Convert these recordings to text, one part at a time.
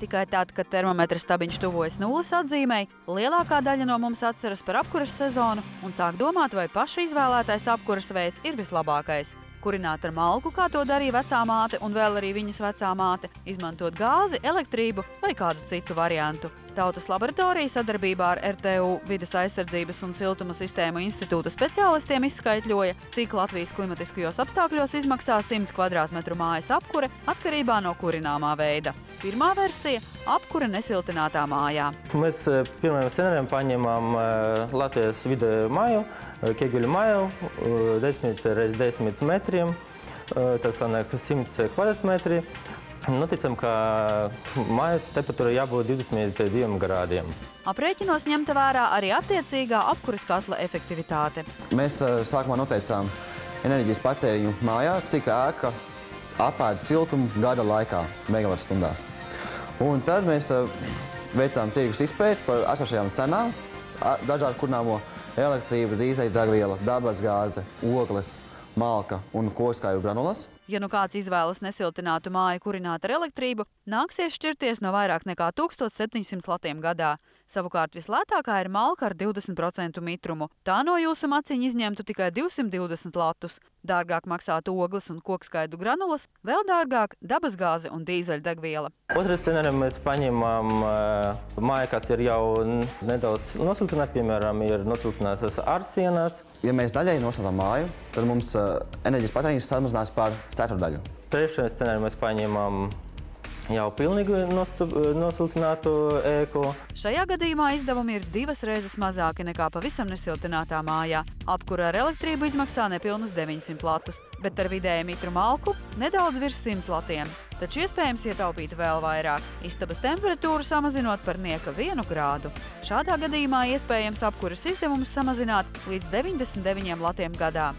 Tikai tad, kad termometra stabiņš tuvojas nulles atzīmei, lielākā daļa no mums atceras par apkuras sezonu un sāk domāt, vai paša izvēlētais apkuras veids ir vislabākais. Kurināt ar malku, kā to darīja vecā māte un vēl arī viņas vecā māte, izmantot gāzi, elektrību vai kādu citu variantu. Tautas laboratorija sadarbībā ar RTU Vides aizsardzības un siltuma sistēmu institūta speciālistiem izskaitļoja, cik Latvijas klimatiskajos apstākļos izmaksā 100 kvadrātmetru mājas apkure atkarībā no kurināmā veida. Pirmā versija – apkure nesiltinātā mājā. Mēs pirmajam scenārijam paņēmām Latvijas vidēju māju, Keguļu māju, 10 x 10 metriem, tas sanāk 100 kvadrātmetri. Ticam, ka māja temperatūra jābūt 22 grādiem. Aprēķinos ņemta vērā arī attiecīgā apkuras katla efektivitāte. Mēs sākumā noteicām enerģijas patēriņu mājā, cik ēka apēd siltumu gada laikā, megavatstundās. Un tad mēs veicām tirgus izpēti par esošajām cenām, dažādu kurināmo elektrība, dīzeļdegviela, dabasgāze, ogles, malka un kokskaidru granulas. Ja nu kāds izvēlas nesiltinātu māju kurināt ar elektrību, nāksies šķirties no vairāk nekā 1700 latiem gadā. Savukārt vislētākā ir malka ar 20% mitrumu. Tā no jūsu maciņa izņemtu tikai 220 latus. Dārgāk maksātu ogles un kokskaidru granulas, vēl dārgāk dabasgāze un dīzeļdegviela. Otrais scenārijā mēs paņēmām māju, kas ir jau nedaudz nosiltināta, piemēram, ir nosiltinātas ārsienās. Ja mēs daļai nosiltinām māju, tad mums enerģijas patēriņš samazinās par ceturdaļu. Trešajā scenārijā mēs paņēmām jau pilnīgi nosiltinātu ēku. Šajā gadījumā izdevumi ir 2 reizes mazāki nekā pavisam nesiltinātā mājā. Apkura ar elektrību izmaksā nepilnus 900 latus, bet ar vidēju mitru malku nedaudz virs 100 latiem. Taču iespējams ietaupīt vēl vairāk, istabas temperatūru samazinot par nieka 1 grādu. Šādā gadījumā iespējams apkuras izdevumus samazināt līdz 99 latiem gadā.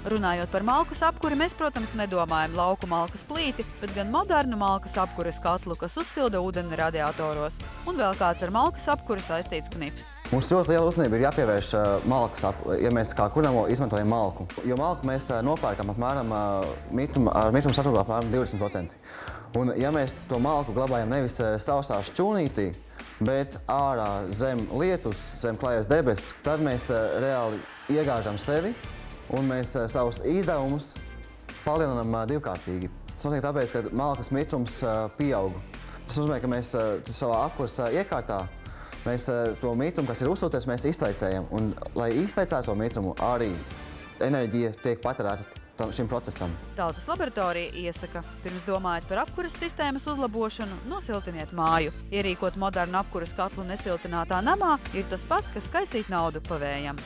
Runājot par malkas apkuri, mēs, protams, nedomājam lauku malkas plīti, bet gan modernu malkas apkuras katlu, kas uzsilda ūdeni radiatoros. Un vēl kāds ar malkas apkuri saistīts knifs. Mums ļoti liela uzmanība ir jāpievērš malkas apkuri, ja mēs kā kurināmo izmantojam malku. Jo malku mēs nopērkam apmēram mitrumu saturu apmēram 20%. Un ja mēs to malku glabājam nevis sausā šķūnītī, bet ārā zem lietus, zem klājas debesis, tad mēs reāli iegāžam sevi un mēs savus izdevumus palielinām divkārtīgi. Tas notiek tāpēc, ka malkas mitrums pieaug. Tas nozīmē, ka mēs savā apkuras iekārtā to mitrumu, kas ir uzsūcies, mēs izteicējam. Un, lai izteicētu to mitrumu, arī enerģija tiek patērēta šim procesam. Tautas laboratorija iesaka, pirms domājat par apkuras sistēmas uzlabošanu, nosiltiniet māju. Ierīkot modernu apkuras katlu nesiltinātā namā ir tas pats, kas kaisīt naudu pa vējam.